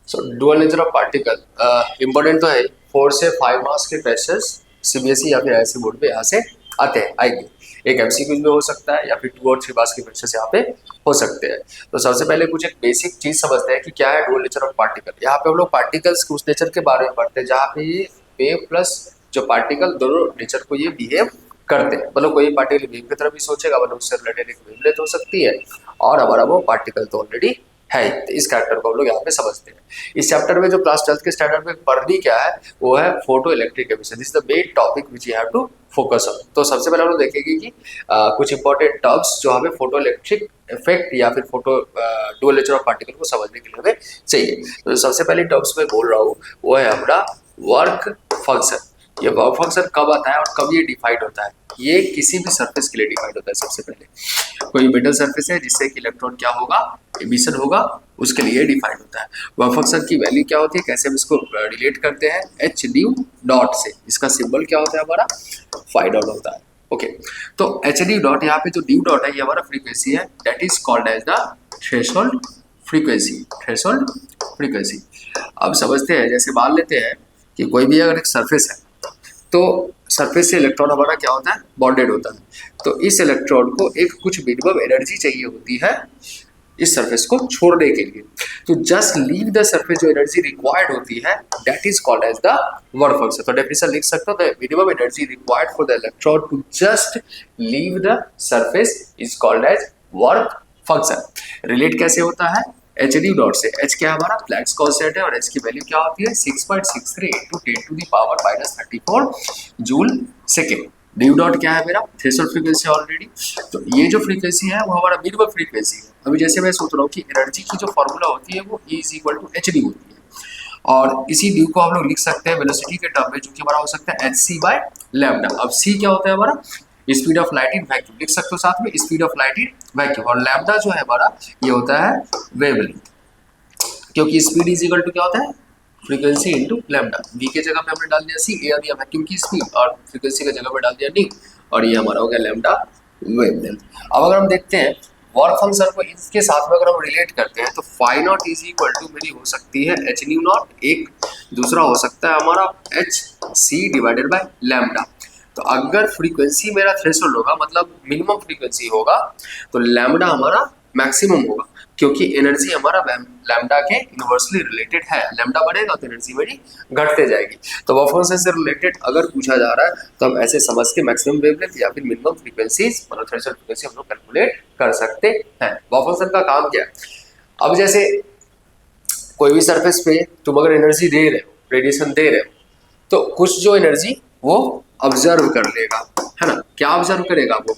So dual nature of particle important तो है। 4 से 5 मार्क्स के क्वेश्चंस सीबीएसई या फिर ऐसे बोर्ड पे यहाँ से आते हैं, आएंगे। एक एमसीक्यू में हो सकता है या फिर 2 और 3 मार्क्स के क्वेश्चंस यहाँ पे हो सकते हैं। तो सबसे पहले कुछ एक बेसिक चीज समझते हैं कि क्या है डुअल नेचर ऑफ पार्टिकल। यहाँ पे हम लोग पार्टिकल्स के उस नेचर के बारे में पढ़ते हैं जहाँ पे ये वेव प्लस जो पार्टिकल दोनों नेचर को ये बिहेव करते हैं। मतलब कोई पार्टिकल वेव की तरफ भी सोचेगा, मतलब उससे रिलेटेड एक वेवलेंथ हो सकती है, और हमारा वो पार्टिकल तो ऑलरेडी है। तो इस कैरेक्टर को हम लोग यहाँ पे समझते हैं। इस चैप्टर में जो क्लास 12th के स्टैंडर्ड में पढ़नी क्या है वो है photo electric emission. This is the main topic which you have to focus on. तो सबसे पहले हम लोग देखेंगे कि कुछ इंपॉर्टेंट टर्म्स जो हमें फोटो इलेक्ट्रिक इफेक्ट या फिर photo dual nature of particle को समझने के लिए हमें चाहिए। तो सबसे पहले टर्म्स में बोल रहा हूँ वो है अपना वर्क फंक्शन। ये वर्क फंक्शन कब आता है और कब ये डिफाइंड होता है? ये किसी भी सरफेस के लिए डिफाइंड होता है। सबसे पहले कोई मेटल सरफेस है जिससे कि इलेक्ट्रॉन क्या होगा, एमिशन होगा, उसके लिए डिफाइंड होता है। वर्क फंक्शन की वैल्यू क्या होती है, कैसे हम इसको रिलेट करते हैं, एच ड्यू डॉट से। इसका सिंबल क्या होता है हमारा, फाई डॉट होता है। ओके, तो एच ड्यू डॉट, यहाँ पे जो ड्यू डॉट है ये हमारा फ्रीक्वेंसी है, that is called as the threshold frequency. Threshold frequency. अब समझते हैं, जैसे मान लेते हैं कि कोई भी अगर एक सरफेस है तो सरफेस से इलेक्ट्रॉन हमारा क्या होता है, बॉन्डेड होता है। तो इस इलेक्ट्रॉन को एक कुछ मिनिमम एनर्जी चाहिए होती है इस सरफेस को छोड़ने के लिए। तो जस्ट लीव द सरफेस, जो एनर्जी रिक्वायर्ड होती है that is called as the work function. तो डेफिनेशन लिख सकते हो, the minimum energy required for the electron to just leave the surface is called as work function. Relate कैसे होता है, एच डी डॉट से। एच क्या है हमारा, प्लैंक्स कांस्टेंट है, और एच की वैल्यू क्या होती है 6.63 into 10⁻⁻34 joule second. Due dot क्या है मेरा, थ्रेशोल्ड फ्रीक्वेंसी ऑलरेडी। तो ये जो फ्रीक्वेंसी है वो हमारा मिनिमम फ्रीक्वेंसी है। अभी जैसे मैं सोच रहा हूँ कि एनर्जी की जो फॉर्मूला होती है वो E is equal to h d होती है, और इसी ड्यू को हम लोग लिख सकते हैं वेलोसिटी के टर्म में, जो कि हमारा हो सकता है hc बाय लैम्डा। अब c क्या होता है हमारा, speed of light in vacuum, लिख सकते हो साथ में speed of light in vacuum. और लैम्डा जो है हमारा ये होता है वेवलेंथ, क्योंकि स्पीड इज इक्वल टू क्या होता है, फ्रीक्वेंसी इनटू लैम्डा। v के जगह पे हमने डाल दिया c, a दिया वैक्यूम की स्पीड, और फ्रीक्वेंसी के जगह पे डाल दिया d, और ये हमारा हो गया लैम्डा वेवलेंथ। अब अगर हम देखते हैं वर्क फंक्शन को इसके साथ में अगर हम रिलेट करते हैं तो phi not is equal to मेरी हो सकती है एच न्यू नॉट, एक दूसरा हो सकता है हमारा h c divided by lambda. तो अगर फ्रीक्वेंसी मेरा थ्रेशोल्ड होगा, मतलब मिनिमम फ्रीक्वेंसी होगा, तो लैम्डा हमारा मैक्सिमम होगा, क्योंकि एनर्जी हमारा लैम्डा के इनवर्सली रिलेटेड है। लैम्डा बढ़ेगा तो एनर्जी मेरी घटते जाएगी। तो वर्क फंक्शन से रिलेटेड अगर पूछा जा रहा है तो हम ऐसे समझ के मैक्सिमम वेवलेंथ या फिर मिनिमम फ्रीक्वेंसीज, मतलब थ्रेशोल्ड फ्रीक्वेंसी हम लोग कैलकुलेट कर सकते हैं। वर्क फंक्शन का काम क्या है, अब जैसे कोई भी सरफेस पे तुम अगर एनर्जी दे रहे हो, रेडिएशन दे रहे हो, तो कुछ जो एनर्जी वो ऑब्जर्व कर लेगा, है ना। क्या ऑब्जर्व करेगा वो,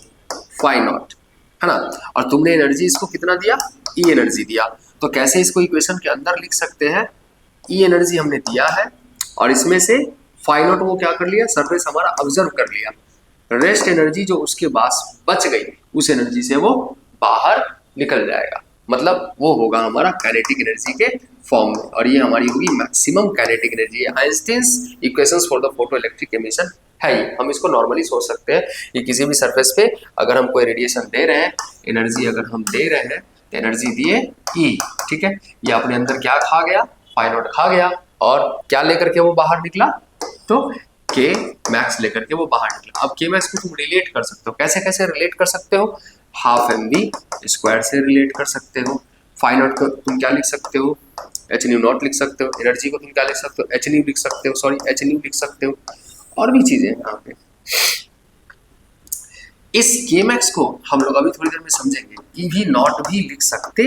फाई नॉट, है ना। और तुमने एनर्जी इसको कितना दिया, ई एनर्जी दिया। तो कैसे इसको इक्वेशन के अंदर लिख सकते हैं, ई एनर्जी हमने दिया है और इसमें से फाई नॉट वो क्या कर लिया, सरफेस हमारा ऑब्जर्व कर लिया। रेस्ट एनर्जी जो उसके पास बच गई, उस एनर्जी से वो बाहर निकल जाएगा, मतलब वो होगा हमारा काइनेटिक एनर्जी के फॉर्म में, और ये हमारी होगी maximum kinetic energy. Einstein's equations for the photo electric emission है ये। हम इसको नॉर्मली सोच सकते हैं कि किसी भी सरफेस पे अगर हम कोई रेडिएशन दे रहे हैं, एनर्जी अगर हम दे रहे हैं तो एनर्जी दिए ई, ठीक है। ये अपने अंदर क्या खा गया, फाई नॉट खा गया, और क्या लेकर के वो बाहर निकला, तो के मैक्स लेकर के वो बाहर निकला। अब के मैक्स को तुम रिलेट कर सकते हो, कैसे कैसे रिलेट कर सकते हो, हाफ एम वी स्क्वायर से रिलेट कर सकते हो। फाई नॉट को तुम क्या लिख सकते हो, एच न्यू नॉट लिख सकते हो। एनर्जी को तुम क्या लिख सकते हो, एच न्यू लिख सकते हो, सॉरी एच न्यू लिख सकते हो, और भी चीजें यहाँ पे। इस के मैक्स को हम लोग अभी थोड़ी देर में समझेंगे, ई वी नॉट भी लिख सकते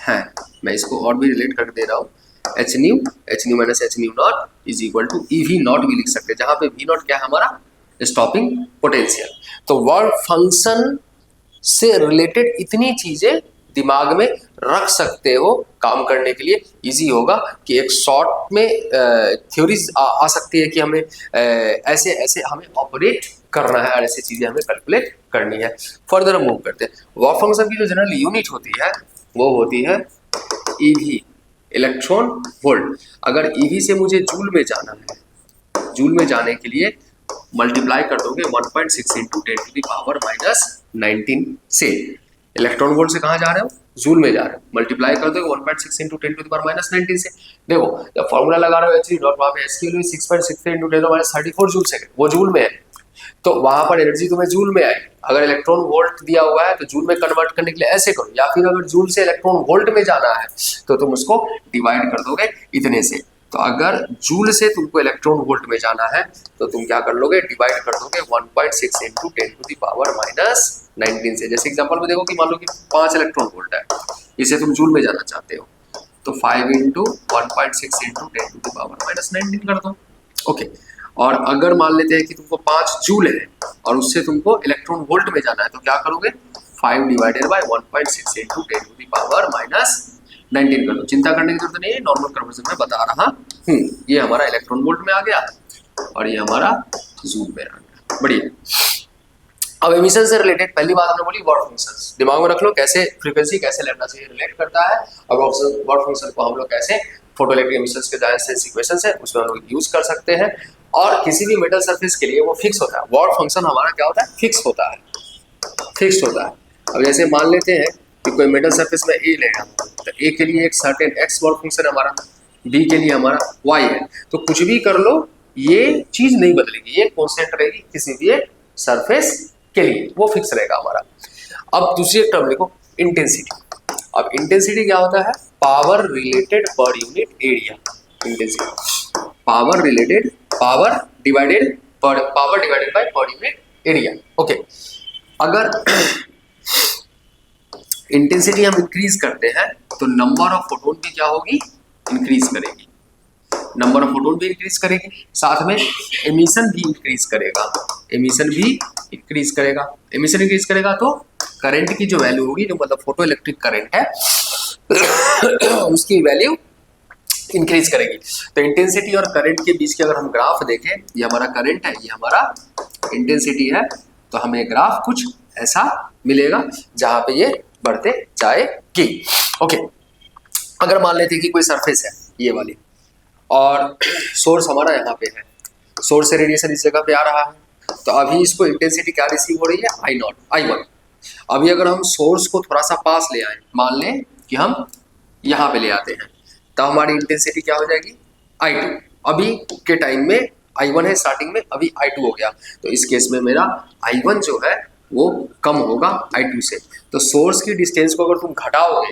हैं। मैं इसको और भी रिलेट कर दे रहा हूँ, H nu minus H nu naught is equal to E V naught भी लिख सकते हैं, जहाँ पे वी नॉट क्या है हमारा स्टॉपिंग पोटेंशियल। तो वर्क फंक्शन से रिलेटेड इतनी चीजें दिमाग में रख सकते हो काम करने के लिए इजी होगा, कि एक शॉर्ट में थ्योरीज आ सकती है कि हमें ऐसे ऐसे हमें ऑपरेट करना है और ऐसी चीजें हमें कैलकुलेट करनी है। फर्दर मूव करते हैं, वर्क फंक्शन की जो जनरल यूनिट होती है वो होती है ईवी, इलेक्ट्रॉन वोल्ट। अगर ईवी से मुझे जूल में जाना है, जूल में जाने के लिए मल्टीप्लाई कर दोगे 1.6 इंटू 10⁻⁻19 से। इलेक्ट्रॉन वोल्ट से कहाँ जा रहे हो, जूल में जा रहे हो, मल्टीप्लाई कर दोगे 1.6 इंटू 10 टू द पावर -19 से। देखो जब फॉर्मूला लगा रहे हो H डॉट, वहां पे H की value 6.63 into 10 to the -34 joule second, वो जूल में है, तो वहां पर एनर्जी तुम्हें जूल में आई। अगर इलेक्ट्रॉन वोल्ट दिया हुआ है तो जूल में कन्वर्ट करने के लिए ऐसे करो, या फिर अगर जूल से इलेक्ट्रॉन वोल्ट में जाना है तो तुम उसको डिवाइड कर दोगे इतने से। तो अगर जूल से तुमको इलेक्ट्रॉन वोल्ट में जाना है तो तुम क्या कर लोगे, डिवाइड कर दोगे 1.6 इंटू 10 टू द पावर -19 से। जैसे एग्जांपल में देखो कि मान लो कि 5 इलेक्ट्रॉन वोल्ट है, इसे तुम जूल में जाना चाहते हो, तो 5 into 1.6 into 10 to the power -19 कर दो। ओके, और अगर मान लेते हैं कि तुमको 5 जूल है और उससे तुमको इलेक्ट्रॉन वोल्ट में जाना है, तो क्या करोगे, 5 divided by 1.6 into 10 to the power -19 कर दो। चिंता करने की जरूरत नहीं है, नॉर्मल कन्वर्जन में बता रहा हूँ। ये हमारा इलेक्ट्रॉन वोल्ट में आ गया और ये हमारा जूल में आ गया। बढ़िया। अब एमिशन से रिलेटेड पहली बात हमने बोली वर्क फंक्शंस, दिमाग में रख लो कैसे फ्रीक्वेंसी कैसे लैम्डा से रिलेट करता है, और वर्क फंक्शन को हम लोग कैसे फोटोइलेक्ट्रिक एमिशंस के जहाँ से इक्वेशंस है उसमें हम लोग यूज कर सकते हैं। और किसी भी मेटल सरफेस के लिए वो फिक्स होता है, वर्क फंक्शन हमारा क्या होता है, फिक्स होता है, फिक्स होता है। अब जैसे मान लेते हैं कि कोई मेटल सरफेस में ए लेगा, तो ए के लिए एक सर्टेन एक्स वर्क फंक्शन है हमारा, बी के लिए हमारा वाई है, तो कुछ भी कर लो ये चीज नहीं बदलेगी, ये कांस्टेंट रहेगी किसी भी एक सरफेस के लिए, वो फिक्स रहेगा हमारा। अब दूसरी एक टर्म लिखो, इंटेंसिटी। अब इंटेंसिटी क्या होता है, power related per unit area. Intensity power related, power divided by per unit area. Okay, अगर इंटेंसिटी हम इंक्रीज करते हैं तो नंबर ऑफ फोटोन भी क्या होगी, इंक्रीज करेगी, नंबर ऑफ फोटोन भी इंक्रीज करेगी, साथ में एमिशन भी इंक्रीज करेगा, एमिशन भी इंक्रीज करेगा। एमिशन इंक्रीज करेगा तो करंट की जो वैल्यू होगी, जो मतलब फोटो इलेक्ट्रिक करंट है उसकी वैल्यू इंक्रीज करेगी। तो इंटेंसिटी और करंट के बीच के अगर हम ग्राफ देखें, ये हमारा करंट है, ये हमारा इंटेंसिटी है, तो हमें ग्राफ कुछ ऐसा मिलेगा जहां पे ये बढ़ते जाएगी। ओके, अगर मान लेते हैं कि कोई सरफेस है ये वाली और सोर्स हमारा यहाँ पे है, सोर्स से रेडिएशन इस जगह पे आ रहा है, तो अभी इसको इंटेंसिटी क्या रिसीव हो रही है, I0 I1। अभी अगर हम सोर्स को थोड़ा सा पास ले आए, मान लें कि हम यहाँ पे ले आते हैं, तो हमारी इंटेंसिटी क्या हो जाएगी, I2। अभी के टाइम में I1 है स्टार्टिंग में, अभी I2 हो गया, तो इस केस में मेरा I1 जो है वो कम होगा I2 से। तो सोर्स की डिस्टेंस को अगर तुम घटाओगे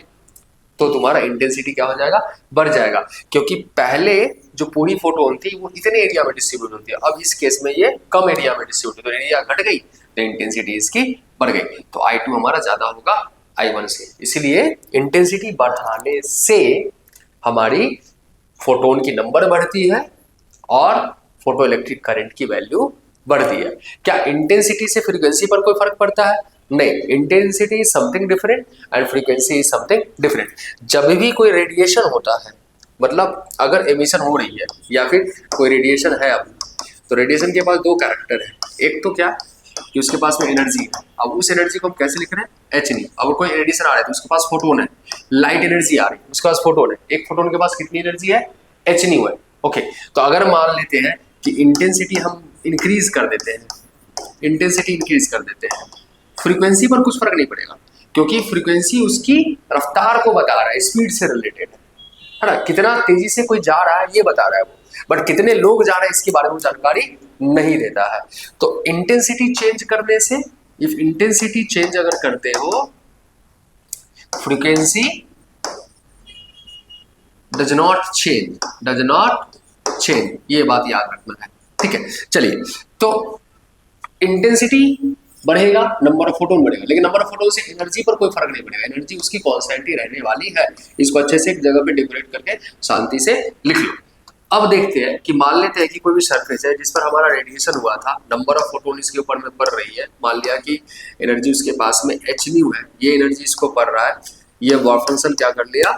तो तुम्हारा इंटेंसिटी क्या हो जाएगा, बढ़ जाएगा, क्योंकि पहले जो पूरी फोटोन थी वो इतने एरिया में डिस्ट्रीब्यूट होती है, अब इस केस में ये कम एरिया में डिस्ट्रीब्यूट, तो एरिया घट गई तो इंटेंसिटी इसकी बढ़ गई, तो I2 हमारा ज्यादा होगा I1 से। इसलिए इंटेंसिटी बढ़ाने से हमारी फोटोन की नंबर बढ़ती है और फोटो इलेक्ट्रिक करंट की वैल्यू बढ़ती है। क्या इंटेंसिटी से फ्रीक्वेंसी पर कोई फर्क पड़ता है, नहीं, intensity is something different and frequency is something different. जब भी कोई रेडिएशन होता है, मतलब अगर एमिशन हो रही है या फिर कोई रेडिएशन है, अब तो रेडिएशन के पास दो कैरेक्टर है, एक तो क्या कि उसके पास में एनर्जी है, अब उस एनर्जी को हम कैसे लिख रहे हैं, एच नी। अब कोई रेडिएशन आ रहा है तो उसके पास फोटोन है, लाइट एनर्जी आ रही है उसके पास फोटोन है, एक फोटोन के पास कितनी एनर्जी है, एच नी है। ओके, तो अगर मान लेते हैं कि इंटेंसिटी हम इंक्रीज कर देते हैं, इंटेंसिटी इंक्रीज कर देते हैं, फ्रीक्वेंसी पर कुछ फर्क नहीं पड़ेगा, क्योंकि फ्रीक्वेंसी उसकी रफ्तार को बता रहा है, स्पीड से रिलेटेड है ना, कितना तेजी से कोई जा रहा है ये बता रहा है वो, बट कितने लोग जा रहे हैं इसके बारे में जानकारी नहीं देता है। तो इंटेंसिटी चेंज करने से, इफ इंटेंसिटी चेंज अगर करते हो, फ्रीक्वेंसी डज नॉट चेंज, ये बात याद रखना है, ठीक है। चलिए, तो इंटेंसिटी बढ़ेगा, नंबर ऑफ फोटोन बढ़ेगा, लेकिन नंबर ऑफ फोटोन से एनर्जी पर कोई फर्क नहीं पड़ेगा, एनर्जी उसकी कांस्टेंट ही रहने वाली है। इसको अच्छे से एक जगह पे डेकोरेट करके शांति से लिख लो। अब देखते हैं कि मान लेते हैं कि कोई भी सरफेस है जिस पर हमारा रेडिएशन हुआ था, नंबर ऑफ फोटोन इसके ऊपर में पड़ रही है, मान लिया कि एनर्जी उसके पास में एच न्यू है, ये एनर्जी इसको पड़ रहा है, ये वर्क फंक्शन क्या कर लिया,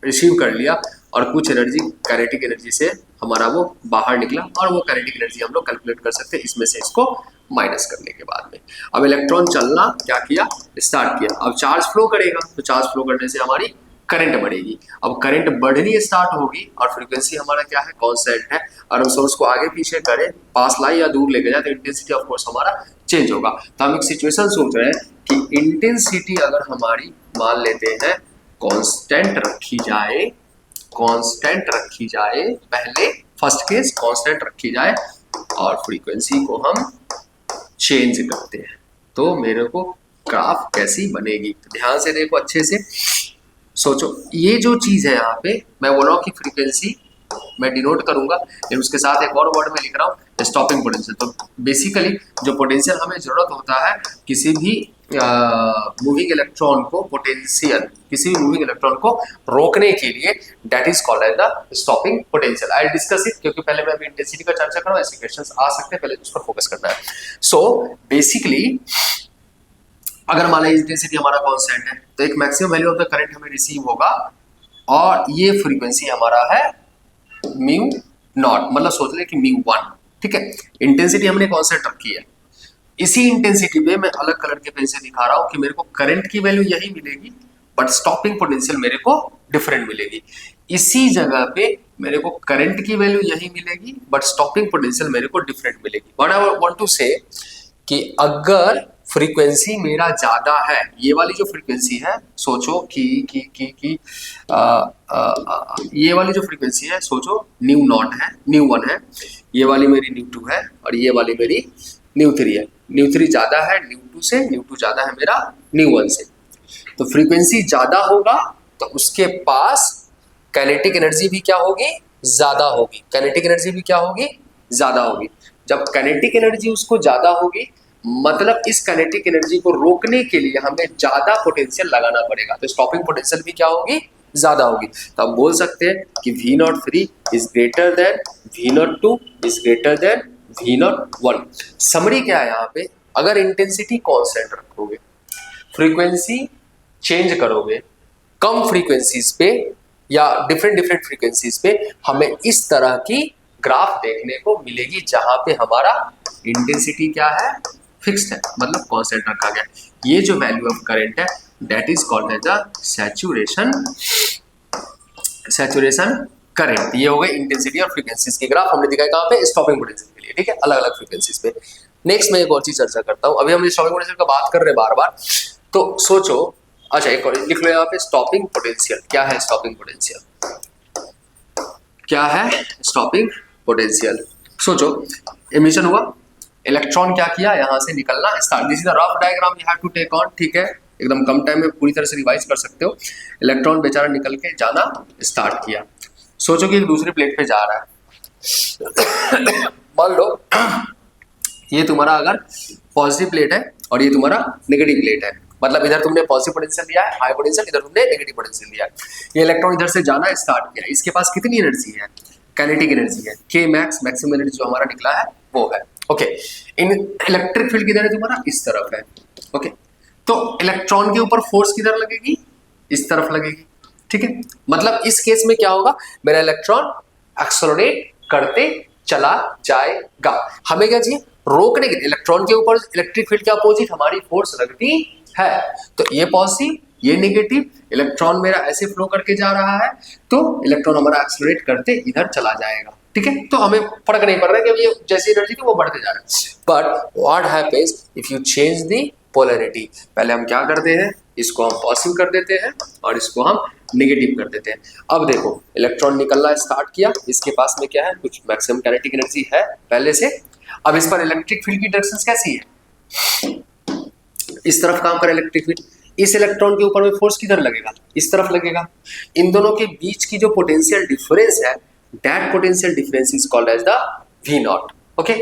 रिसीव कर लिया, और कुछ एनर्जी काइनेटिक एनर्जी से हमारा वो बाहर निकला, और वो काइनेटिक एनर्जी हम लोग कैलकुलेट कर सकते हैं इसमें से इसको माइनस करने के बाद में। अब इलेक्ट्रॉन चलना क्या किया, स्टार्ट किया, अब चार्ज फ्लो करेगा, तो चार्ज फ्लो करने से हमारी करंट बढ़ेगी, अब करंट बढ़नी स्टार्ट होगी, और फ्रीक्वेंसी हमारा क्या है, कांस्टेंट है, और हम सोर्स को आगे पीछे करें, पास लाई या दूर लेके जाए, तो इंटेंसिटी ऑफ कोर्स हमारा चेंज होगा। तो हम एक सिचुएशन सोच रहे हैं कि इंटेंसिटी अगर हमारी मान लेते हैं कांस्टेंट रखी जाए, पहले फर्स्ट केस कांस्टेंट रखी जाए और फ्रीक्वेंसी को हम चेंज करते हैं, तो मेरे को ग्राफ कैसी बनेगी। ध्यान से देखो, अच्छे से सोचो। ये जो चीज है यहाँ पे मैं बोल रहा हूँ कि फ्रीक्वेंसी मैं डिनोट करूंगा, लेकिन उसके साथ एक और वर्ड में लिख रहा हूँ स्टॉपिंग पोटेंशियल। तो बेसिकली जो पोटेंशियल हमें जरूरत होता है किसी भी मूविंग इलेक्ट्रॉन को रोकने के लिए, that is called as the stopping potential. I discuss it, क्योंकि पहले मैं अभी इंटेंसिटी का चर्चा कर रहा हूँ, ऐसे क्वेश्चंस आ सकते हैं, पहले उस पर फोकस करना है। सो बेसिकली अगर मान लीजिए इंटेंसिटी हमारा कांस्टेंट है, तो एक maximum value of the current हमें रिसीव होगा, और ये फ्रीक्वेंसी हमारा है म्यू नॉट, मतलब सोच ले कि म्यू 1, ठीक है। इंटेंसिटी हमने कांस्टेंट रखी है, इसी इंटेंसिटी पे मैं अलग कलर के पेन से दिखा रहा हूं कि मेरे को करंट की वैल्यू यही मिलेगी, बट स्टॉपिंग पोटेंशियल मेरे को डिफरेंट मिलेगी। इसी जगह पे मेरे को करंट की वैल्यू यही मिलेगी, बट स्टॉपिंग पोटेंशियल मेरे को डिफरेंट मिलेगी। व्हाट आई वांट टू से कि अगर फ्रीक्वेंसी मेरा ज्यादा है, ये वाली जो फ्रीक्वेंसी है सोचो कि ये वाली जो फ्रीक्वेंसी है सोचो न्यू नॉट है, न्यू 1 है, ये वाली मेरी न्यू 2 है, और ये वाली मेरी न्यू 3 है। न्यू 3 ज्यादा है न्यू 2 से, न्यू 2 ज्यादा है मेरा न्यू 1 से। तो फ्रीक्वेंसी ज्यादा होगा तो उसके पास काइनेटिक एनर्जी भी क्या होगी, ज्यादा होगी। काइनेटिक एनर्जी भी क्या होगी, ज्यादा होगी। जब काइनेटिक एनर्जी उसको ज्यादा होगी, मतलब इस काइनेटिक एनर्जी को रोकने के लिए हमें ज्यादा पोटेंशियल लगाना पड़ेगा, तो स्टॉपिंग पोटेंशियल भी क्या होगी, ज्यादा होगी। तो हम बोल सकते हैं कि V03 is greater than V02 is greater than V01। Summary क्या है यहाँ पे, अगर इंटेंसिटी कांस्टेंट रखोगे, फ्रीक्वेंसी चेंज करोगे, कम फ्रीक्वेंसीज पे या डिफरेंट फ्रीक्वेंसीज पे हमें इस तरह की ग्राफ देखने को मिलेगी, जहां पे हमारा इंटेंसिटी क्या है, फिक्स्ड है, मतलब कांस्टेंट रखा गया। ये जो वैल्यू ऑफ करंट है that is called as the saturation current. ये हो गए इंटेंसिटी और फ्रीक्वेंसीज के ग्राफ, हमने दिखाया कहाँ पे, स्टॉपिंग पोटेंशियल के लिए, ठीक है, अलग अलग फ्रीक्वेंसीज पे। नेक्स्ट मैं एक और चीज चर्चा करता हूँ। अभी हम स्टॉपिंग पोटेंशियल का बात कर रहे हैं बार बार, तो सोचो, अच्छा एक और लिख लो यहाँ पे, स्टॉपिंग पोटेंशियल क्या है। स्टॉपिंग पोटेंशियल क्या है, स्टॉपिंग पोटेंशियल। सोचो एमिशन हुआ, इलेक्ट्रॉन क्या किया, यहां से निकलना start. This is the rough diagram you have to take on, ठीक है, एकदम कम टाइम में पूरी तरह से रिवाइज कर सकते हो। इलेक्ट्रॉन बेचारा निकल के जाना स्टार्ट किया। सोचो कि एक दूसरी प्लेट पे जा रहा है। मान लो ये तुम्हारा अगर पॉजिटिव प्लेट है और ये तुम्हारा नेगेटिव प्लेट है, मतलब इधर तुमने पॉजिटिव पोटेंशियल दिया है, हाई पोटेंशियल, इधर तुमने नेगेटिव पोटेंशियल दिया है। ये इलेक्ट्रॉन इधर से जाना स्टार्ट किया, इसके पास कितनी एनर्जी है, काइनेटिक एनर्जी है, K मैक्स, मैक्सिमम एनर्जी जो हमारा निकला है वो है। ओके, इन इलेक्ट्रिक फील्ड किधर है तुम्हारा, इस तरफ है। ओके, तो इलेक्ट्रॉन के ऊपर फोर्स किधर लगेगी, इस तरफ लगेगी, ठीक है। मतलब इस केस में क्या होगा, मेरा इलेक्ट्रॉन एक्सेलरेट करते चला जाएगा। हमें क्या चाहिए, रोकने के लिए इलेक्ट्रॉन के ऊपर इलेक्ट्रिक फील्ड के अपोजिट हमारी फोर्स लगती है। तो ये पॉजिटिव ये नेगेटिव, इलेक्ट्रॉन मेरा ऐसे फ्लो करके जा रहा है, तो इलेक्ट्रॉन हमारा एक्सेलरेट करते इधर चला जाएगा, ठीक है। तो हमें फर्क नहीं पड़ रहा है कि ये जैसी एनर्जी थी वो बढ़ते जा रहा है। But what happens if you change the polarity, पहले हम क्या करते हैं, इसको हम पॉजिटिव कर देते हैं और इसको हम नेगेटिव कर देते हैं। अब देखो इलेक्ट्रॉन निकलना स्टार्ट किया, इसके पास में क्या है, कुछ मैक्सिमम काइनेटिक एनर्जी है पहले से। अब इस पर इलेक्ट्रिक फील्ड की डायरेक्शन कैसी है, इस तरफ काम करे इलेक्ट्रिक फील्ड, इस इलेक्ट्रॉन के ऊपर में फोर्स किधर लगेगा, इस तरफ लगेगा। इन दोनों के बीच की जो पोटेंशियल डिफरेंस है, that potential difference is called as the V0। Okay,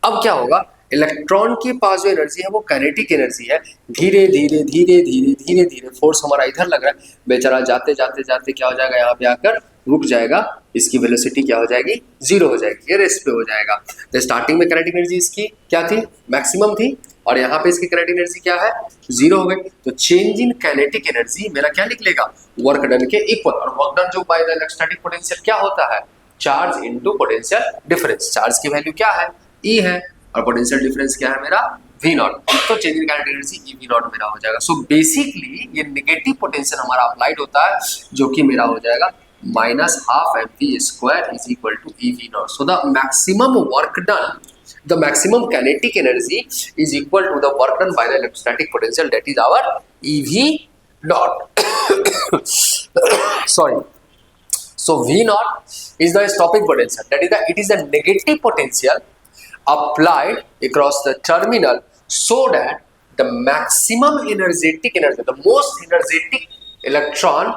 अब क्या होगा, इलेक्ट्रॉन के पास जो एनर्जी है वो काइनेटिक एनर्जी है, धीरे धीरे धीरे धीरे धीरे धीरे फोर्स हमारा इधर लग रहा है, बेचारा जाते जाते जाते क्या हो जाएगा, यहाँ पे आकर रुक जाएगा, इसकी वेलोसिटी क्या हो जाएगी, 0 हो जाएगी, ये रेस्ट पे हो जाएगा। तो स्टार्टिंग में काइनेटिक एनर्जी इसकी क्या थी, मैक्सिमम थी, और यहाँ पे इसकी काइनेटिक एनर्जी क्या है, 0 हो गई। तो चेंज इन काइनेटिक एनर्जी मेरा क्या निकलेगा, वर्क डन के इक्वल। और वर्क डन जो बाय द इलेक्ट्रोस्टैटिक पोटेंशियल क्या होता है, charge into potential difference. Charge की वैल्यू क्या है, E है, और पोटेंशियल डिफरेंस क्या है मेरा, V0। तो change in kinetic energy V0 मेरा हो जाएगा। सो बेसिकली ये नेगेटिव पोटेंशियल हमारा अप्लाइड होता है, जो कि मेरा हो जाएगा -12 mv² is equal to EV0। So the maximum work done the maximum kinetic energy is equal to the work done by the electrostatic potential, that is our EV naught. Sorry, so V naught is the stopping potential, that is it is the negative potential applied across the terminal so that the maximum energetic energy, the most energetic electron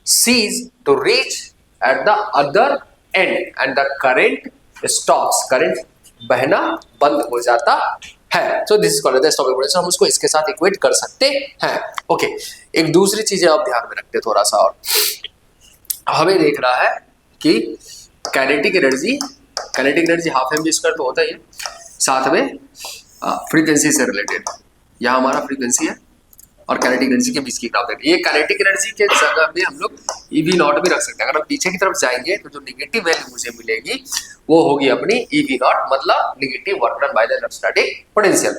cease to reach at the other end and the current stops, current बहना बंद हो जाता है। so this is called the stopping potential, हम उसको इसके साथ equate कर सकते हैं। ओके, एक दूसरी चीजें आप ध्यान में रखते थोड़ा सा, और हमें देख रहा है कि kinetic energy half M square तो होता ही है, साथ में फ्रीक्वेंसी से रिलेटेड, यहाँ हमारा फ्रीक्वेंसी है और काइनेटिक एनर्जी के बीच की ग्राफ देखें। ये काइनेटिक एनर्जी के जगह पे हम लोग EV नॉट भी रख सकते हैं। अगर हम पीछे की तरफ जाएंगे तो जो निगेटिव वैल्यू मुझे मिलेगी वो होगी अपनी EV नॉट, मतलब negative work done by the electrostatic potential.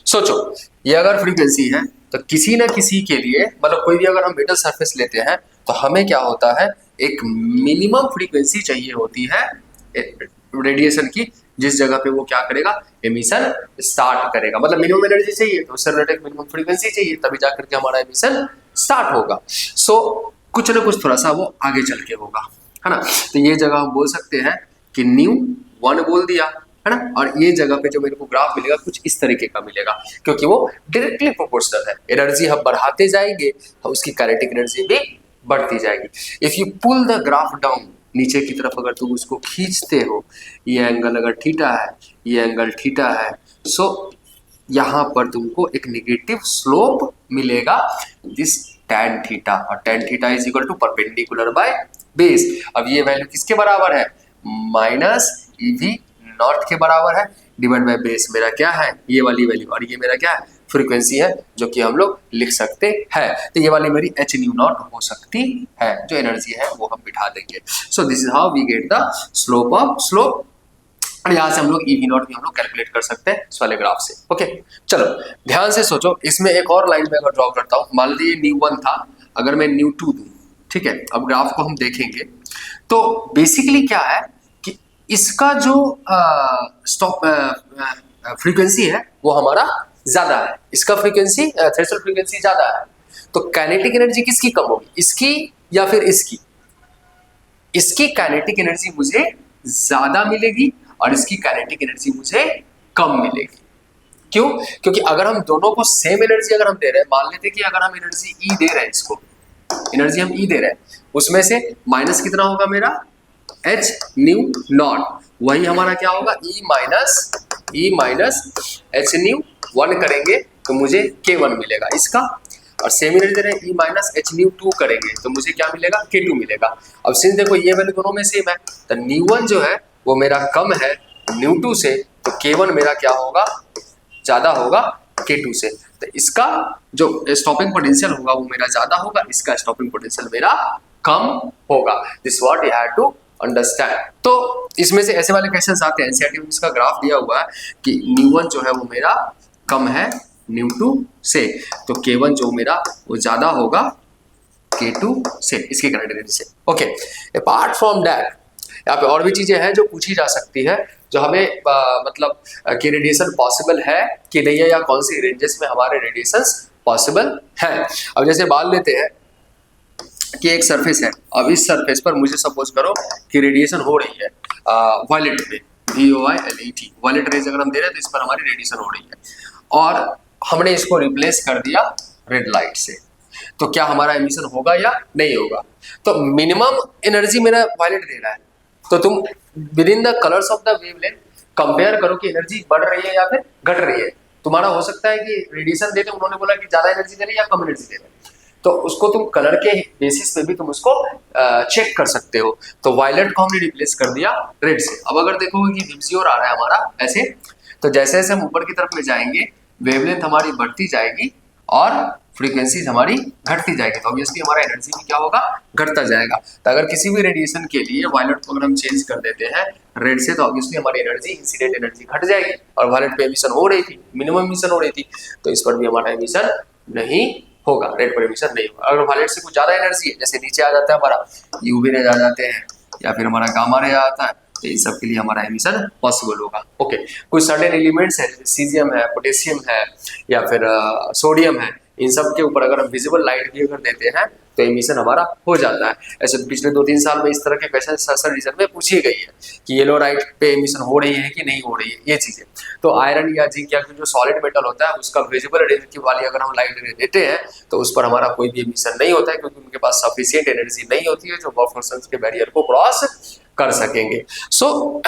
सोचो, ये अगर फ्रीक्वेंसी है तो किसी न किसी के लिए, मतलब कोई भी अगर हम मेटल सरफेस लेते हैं तो हमें क्या होता है, एक मिनिमम फ्रीक्वेंसी चाहिए होती है रेडिएशन की, जिस जगह पे वो क्या करेगा, एमिशन स्टार्ट करेगा। मतलब मिनिमम एनर्जी चाहिए तो उससे रिलेटेड मिनिमम फ्रीक्वेंसी चाहिए, तभी जाकर के हमारा एमिशन स्टार्ट होगा। सो कुछ ना कुछ थोड़ा सा वो आगे चल के होगा, है ना। तो ये जगह हम बोल सकते हैं कि ν1 बोल दिया, है ना। और ये जगह पे जो मेरे को ग्राफ मिलेगा कुछ इस तरीके का मिलेगा, क्योंकि वो डायरेक्टली प्रोपोर्शनल है। एनर्जी हम बढ़ाते जाएंगे तो उसकी काइनेटिक एनर्जी भी बढ़ती जाएगी। If you pull the graph down, नीचे की तरफ अगर तुम उसको खींचते हो, ये एंगल अगर थीटा है, ये एंगल थीटा है, सो यहाँ पर तुमको एक नेगेटिव स्लोप मिलेगा, दिस tan थीटा, और tan theta is equal to perpendicular by base. अब ये वैल्यू किसके बराबर है, माइनस EV नॉट के बराबर है, डिवाइड बाय बेस मेरा क्या है, ये वाली वैल्यू, और ये मेरा क्या है, फ्रीक्वेंसी है, जो कि हम लोग लिख सकते हैं। तो ये वाली मेरी hν नॉट हो सकती है, जो एनर्जी है वो हम बिठा देंगे। So this is how we get the slope of slope, और यहाँ से हम लोग EV नॉट भी हम लोग कैलकुलेट कर सकते हैं इस वाले ग्राफ से। ओके, चलो ध्यान से सोचो, इसमें एक और लाइन में अगर ड्रॉ करता हूँ, मान लीजिए ν1 था, अगर मैं ν2 दूँ, ठीक है। अब ग्राफ को हम देखेंगे तो बेसिकली क्या है कि इसका जो स्टॉप फ्रीक्वेंसी है वो हमारा ज्यादा है, इसका फ्रीक्वेंसी थ्रेशोल्ड फ्रीक्वेंसी ज्यादा है, तो काइनेटिक एनर्जी किसकी कम होगी, इसकी या फिर इसकी? इसकी काइनेटिक एनर्जी मुझे ज्यादा मिलेगी और इसकी काइनेटिक एनर्जी मुझे कम मिलेगी। क्यों? क्योंकि अगर हम दोनों को सेम एनर्जी अगर हम दे रहे हैं, मान लेते हैं कि अगर हम एनर्जी E दे रहे हैं, इसको एनर्जी हम E दे रहे हैं, उसमें से माइनस कितना होगा मेरा, hν नॉट, वही हमारा क्या होगा, E माइनस hν1 करेंगे तो मुझे K1 मिलेगा इसका, और सेम एनर्जी दे रहे हैं E माइनस hν2 करेंगे तो मुझे क्या मिलेगा, K2 मिलेगा। अब सिंस देखो ये वैल्यू दोनों में सेम है, तो ν1 जो है वो मेरा कम है ν2 से, तो K1 मेरा क्या होगा, ज्यादा होगा K2 से। तो इसका जो स्टॉपिंग पोटेंशियल होगा वो मेरा ज्यादा होगा, इसका स्टॉपिंग पोटेंशियल मेरा कम होगा। This what you have to understand. तो इसमें से ऐसे वाले क्वेश्चंस आते हैं, एनसीईआरटी में इसका ग्राफ दिया हुआ है कि ν1 जो है वो मेरा कम है ν2 से, तो K1 जो मेरा वो ज्यादा होगा K2 से, इसकी काइनेटिक एनर्जी से। ओके, अपार्ट फ्रॉम दैट यहाँ पे और भी चीजें हैं जो पूछी जा सकती है, जो हमें मतलब कि रेडिएशन पॉसिबल है कि नहीं है, या कौन सी रेंजेस में हमारे रेडिएशंस पॉसिबल है। अब जैसे मान लेते हैं कि एक सरफेस है, अब इस सरफेस पर मुझे सपोज करो कि रेडिएशन हो रही है वायलेट में, VOILET वायलेट रेज अगर हम दे रहे हैं तो इस पर हमारी रेडिएशन हो रही है, और हमने इसको रिप्लेस कर दिया रेड लाइट से, तो क्या हमारा एमिशन होगा या नहीं होगा? तो मिनिमम एनर्जी मेरा वायलेट दे रहा है, तो तुम with in the colours of the wavelength compare करो कि एनर्जी बढ़ रही है या फिर घट रही है। तुम्हारा हो सकता है कि रेडिएशन देते उन्होंने बोला कि ज्यादा एनर्जी दे रही है या कम एनर्जी दे रही है, तो उसको तुम कलर के बेसिस पे भी तुम उसको चेक कर सकते हो। तो वायलेट को हमने रिप्लेस कर दिया रेड से। अब अगर देखोगे कि विब्जियोर आ रहा है हमारा ऐसे, तो जैसे जैसे हम ऊपर की तरफ में जाएंगे वेवलेंथ हमारी बढ़ती जाएगी और फ्रीक्वेंसीज हमारी घटती जाएगी, तो ऑब्वियसली हमारा एनर्जी भी क्या होगा, घटता जाएगा। तो अगर किसी भी रेडिएशन के लिए वायलेट को अगर हम चेंज कर देते हैं रेड से, तो ऑब्वियसली हमारी एनर्जी, इंसिडेंट एनर्जी घट जाएगी, और वायलेट पे एमिशन हो रही थी, मिनिमम एमिशन हो रही थी, तो इस पर भी हमारा एमिशन नहीं होगा, रेड पर एमिशन नहीं होगा। अगर वायलेट से कुछ ज्यादा एनर्जी है, जैसे नीचे आ जाता है हमारा यूवी रेज आ जाते हैं, या फिर हमारा गामा रे आता है, तो इन सब के लिए हमारा एमिशन पॉसिबल होगा। ओके, कुछ सर्टेन एलिमेंट्स है, सीजियम है, पोटेशियम है या फिर सोडियम है, इन सब के ऊपर अगर हम विजिबल लाइट भी अगर देते हैं तो एमिशन हमारा हो जाता है। ऐसे पिछले 2-3 साल में इस तरह के क्वेश्चन सर रीजन में पूछी गई है कि येलो लाइट पे एमिशन हो रही है कि नहीं हो रही है, ये चीजें। तो आयरन या जिंक या जो सॉलिड मेटल होता है उसका विजिबल रेडिएटिव वाली अगर हम लाइट देते हैं तो उस पर हमारा कोई भी एमिशन नहीं होता है, क्योंकि उनके पास सफिशिएंट एनर्जी नहीं होती है जो बफर फंक्शन के बैरियर को क्रॉस कर सकेंगे। So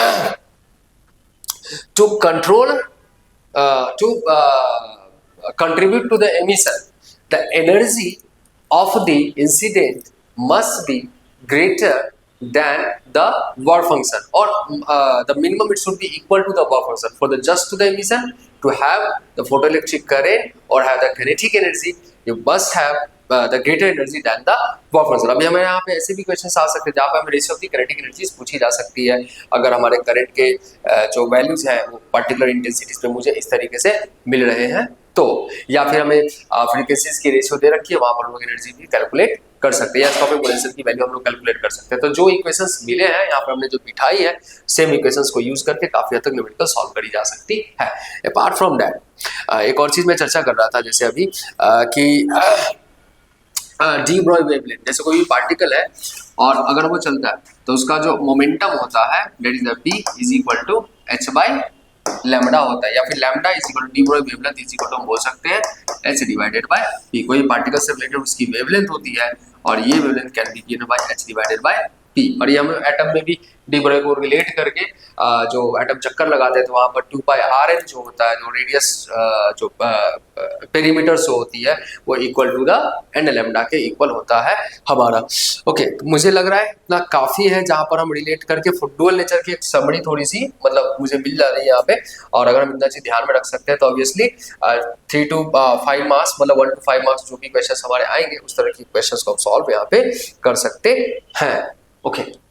to control to contribute to the emission, the energy of the incident must be greater than the work function, or the minimum it should be equal to the work function. For the just to the emission, to have the photoelectric current or have the kinetic energy, you must have the greater energy than the work function. अभी हमें यहाँ पे ऐसे भी question आ सकते हैं जहाँ पे हमें ratio of the kinetic energies पूछी जा सकती है। अगर हमारे करंट के जो वैल्यूज हैं वो पर्टिकुलर इंटेंसिटीज पे मुझे इस तरीके से मिल रहे हैं तो, या फिर हमें फ्रीक्वेंसीज की रेशियो दे रखी है, वहाँ पर हम लोग एनर्जी भी कैलकुलेट कर सकते हैं या स्टॉपिंग पोटेंशियल की वैल्यू हम लोग कैलकुलेट कर सकते हैं। तो जो इक्वेशंस मिले हैं यहाँ पर हमने जो बिठाई है, सेम इक्वेशंस को यूज करके काफी हद तक न्यूमेरिकल सॉल्व करी जा सकती है। अपार्ट फ्रॉम दैट एक और चीज मैं चर्चा कर रहा था जैसे अभी कि डी ब्रॉय वेवलेंथ, जैसे कोई भी पार्टिकल है और अगर वो चलता है तो उसका जो मोमेंटम होता है that is p is equal to h by lambda होता है, या फिर lambda is equal to de Broglie wavelength is equal to हम बोल सकते हैं h डिवाइडेड बाय p। कोई पार्टिकल से रिलेटेड उसकी वेवलेंथ होती है और ये wavelength can be given by h divided by p। और ये हम एटम में भी डी ब्रॉय को रिलेट करके जो एटम चक्कर लगाते हैं तो वहाँ पर 2πrn जो होता है, जो रेडियस जो पेरीमीटर से होती है वो equal to the n lambda के इक्वल होता है हमारा। ओके, तो मुझे लग रहा है इतना काफ़ी है जहाँ पर हम रिलेट करके फुटबॉल नेचर की एक समरी थोड़ी सी मतलब मुझे मिल जा रही है यहाँ पे। और अगर हम इतना चीज़ ध्यान में रख सकते हैं तो ऑब्वियसली 3 to 5 मार्क्स मतलब 1 to 5 मार्क्स जो भी क्वेश्चन हमारे आएंगे उस तरह की क्वेश्चन को हम सॉल्व यहाँ पे कर सकते हैं। ओके।